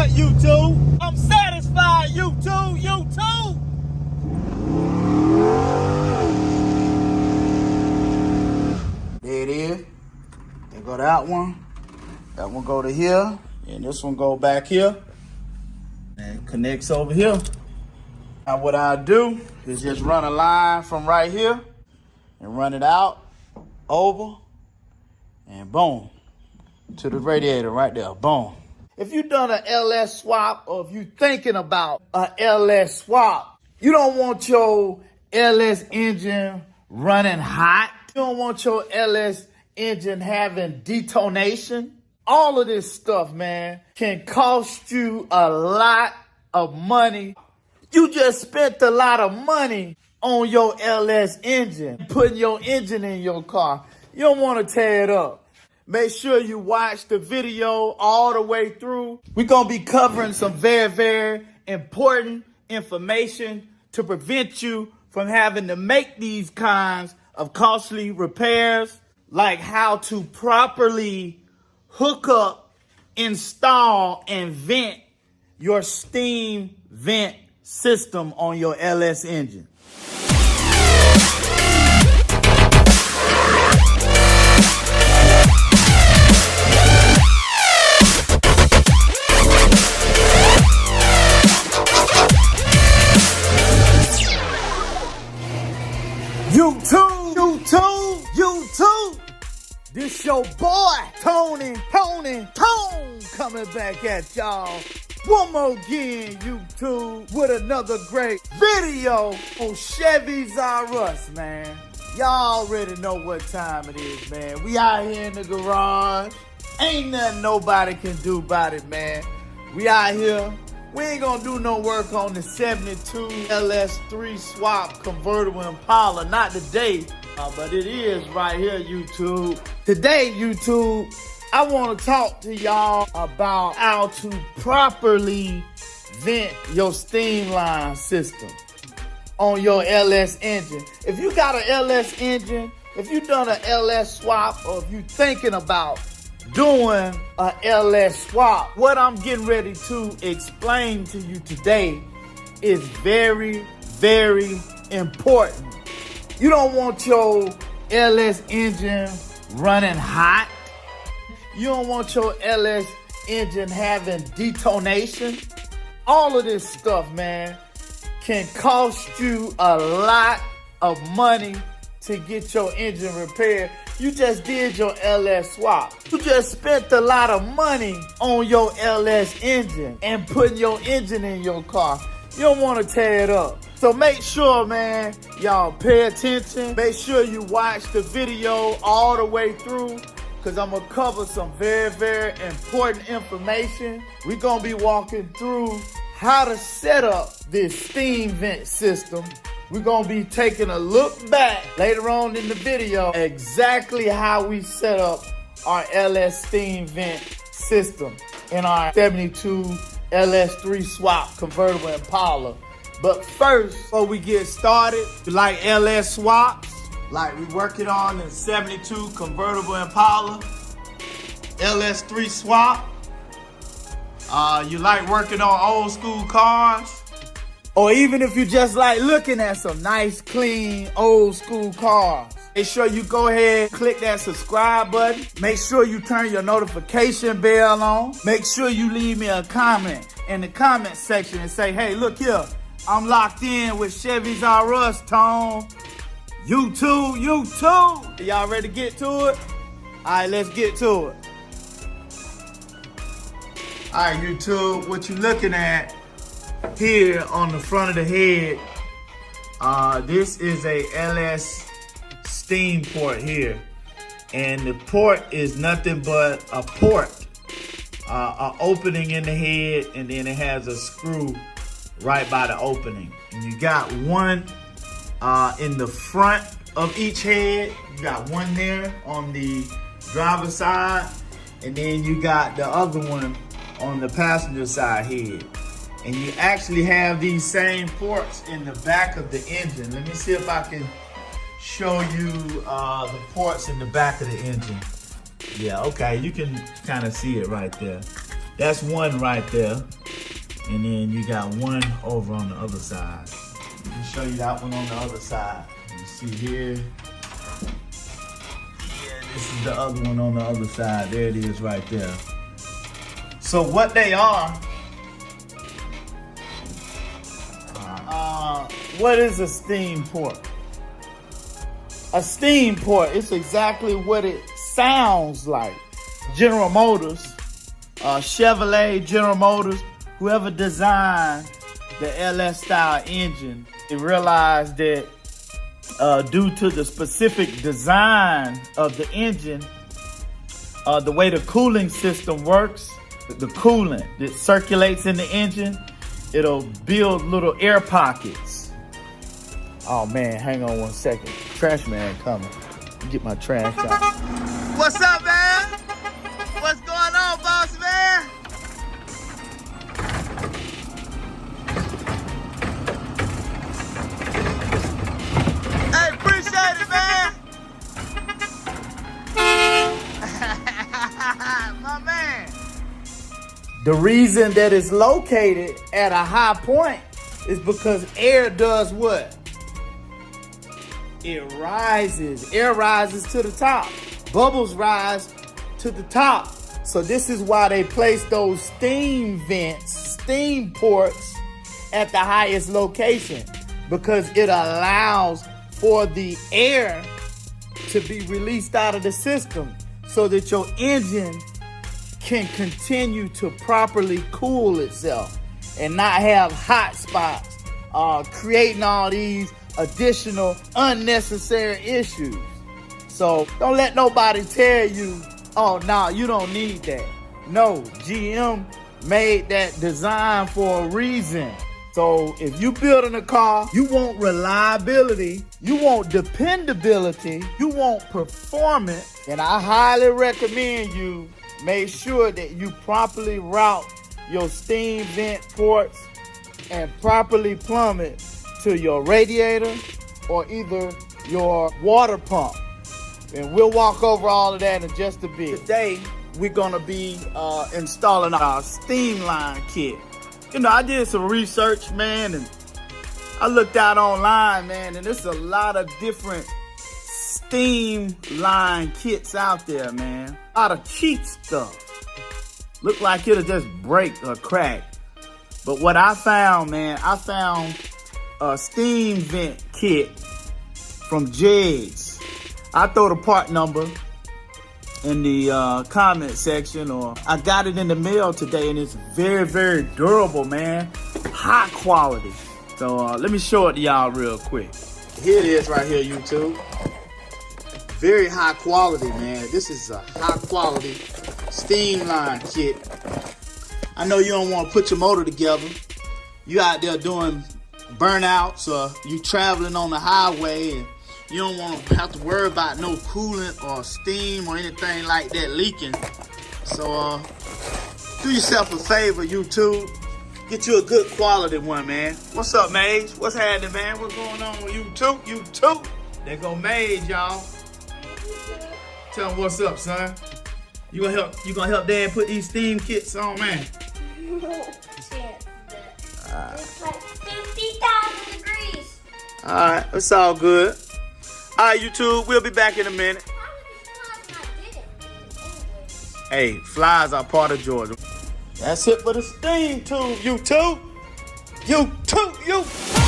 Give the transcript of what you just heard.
satisfied, YouTube. I'm satisfied, YouTube. YouTube. There it is. There go that one. That one go to here. And this one go back here. And connects over here. Now what I do is just run a line from right here and run it out, over, and boom, to the radiator right there, boom. If you done an LS swap, or if you thinking about an LS swap, you don't want your LS engine running hot. You don't want your LS engine having detonation. All of this stuff, man, can cost you a lot of money. You just spent a lot of money on your LS engine, putting your engine in your car. You don't want to tear it up. Make sure you watch the video all the way through. We're going to be covering some very, very important information to prevent you from having to make these kinds of costly repairs, like how to properly hook up, install, and vent your steam vent system on your LS engine. YouTube. This your boy, Tone, coming back at y'all. One more again, YouTube, with another great video on Chevys R Us, man. Y'all already know what time it is, man. We out here in the garage. Ain't nothing nobody can do about it, man. We out here. We ain't gonna do no work on the 72 LS3 swap convertible Impala. Not today, but it is right here, YouTube. Today, YouTube, I want to talk to y'all about how to properly vent your steam line system on your LS engine. If you got an LS engine, if you done an LS swap, or if you thinking about doing a LS swap, what I'm getting ready to explain to you today is very, very important. You don't want your LS engine running hot. You don't want your LS engine having detonation. All of this stuff, man, can cost you a lot of money to get your engine repaired. You just did your LS swap. You just spent a lot of money on your LS engine and putting your engine in your car. You don't want to tear it up. So make sure, man, y'all pay attention. Make sure you watch the video all the way through, because I'm going to cover some very, very important information. We're going to be walking through how to set up this steam vent system. We're going to be taking a look back later on in the video exactly how we set up our LS steam vent system in our 72 LS3 swap convertible Impala. But first, before we get started, like LS swaps, like we working on the 72 convertible Impala, LS3 swap, you like working on old school cars, or even if you just like looking at some nice, clean, old school cars, make sure you go ahead and click that subscribe button. Make sure you turn your notification bell on. Make sure you leave me a comment in the comment section and say, hey, look here, I'm locked in with Chevys R Us, Tone. YouTube. Y'all ready to get to it? All right, let's get to it. All right, YouTube, what you looking at here on the front of the head, this is a LS steam port here. And the port is nothing but a port, an opening in the head, and then it has a screw right by the opening. And you got one in the front of each head. You got one there on the driver's side, and then you got the other one on the passenger side head. And you actually have these same ports in the back of the engine. Let me see if I can show you the ports in the back of the engine. Yeah, okay, you can kind of see it right there. That's one right there. And then you got one over on the other side. Let me show you that one on the other side. You see here. Yeah, this is the other one on the other side. There it is right there. So what they are, what is a steam port? A steam port, it's exactly what it sounds like. General Motors, Chevrolet, General Motors, whoever designed the LS style engine, they realized that due to the specific design of the engine, the way the cooling system works, the coolant that circulates in the engine, it'll build little air pockets. Oh man, hang on one second. Trash man coming. Get my trash out. What's up, man? What's going on, boss man? Hey, appreciate it, man. My man. The reason that it's located at a high point is because air does what? It rises. Air rises to the top. Bubbles rise to the top. So this is why they place those steam vents, steam ports at the highest location, because it allows for the air to be released out of the system so that your engine can continue to properly cool itself and not have hot spots, creating all these additional unnecessary issues. So don't let nobody tell you, oh, no, you don't need that. No, GM made that design for a reason. So if you building a car, you want reliability, you want dependability, you want performance, and I highly recommend you make sure that you properly route your steam vent ports and properly plumb it to your radiator or either your water pump. And we'll walk over all of that in just a bit. Today, we're gonna be installing our steam line kit. You know, I did some research, man, and I looked out online, man, and there's a lot of different steam line kits out there, man. A lot of cheap stuff. Look like it'll just break or crack. But what I found, man, I found a steam vent kit from Jed's. I throw the part number in the comment section, or I got it in the mail today, and it's very, very durable, man. High quality. So let me show it to y'all real quick. Here it is right here, YouTube. Very high quality, man. This is a high quality steam line kit. I know you don't want to put your motor together. You out there doing burnouts, or you traveling on the highway, and you don't want to have to worry about no coolant or steam or anything like that leaking. So do yourself a favor, YouTube. Get you a good quality one, man. What's up, Mage? What's happening, man? What's going on with YouTube? YouTube. There go Mage, y'all. Tell him what's up, son. You gonna help Dad put these steam kits on, man? No chance. It's like 50,000 degrees. All right, it's all good. All right, YouTube, we'll be back in a minute. Hey, flies are part of Georgia. That's it for the steam tube, YouTube. YouTube.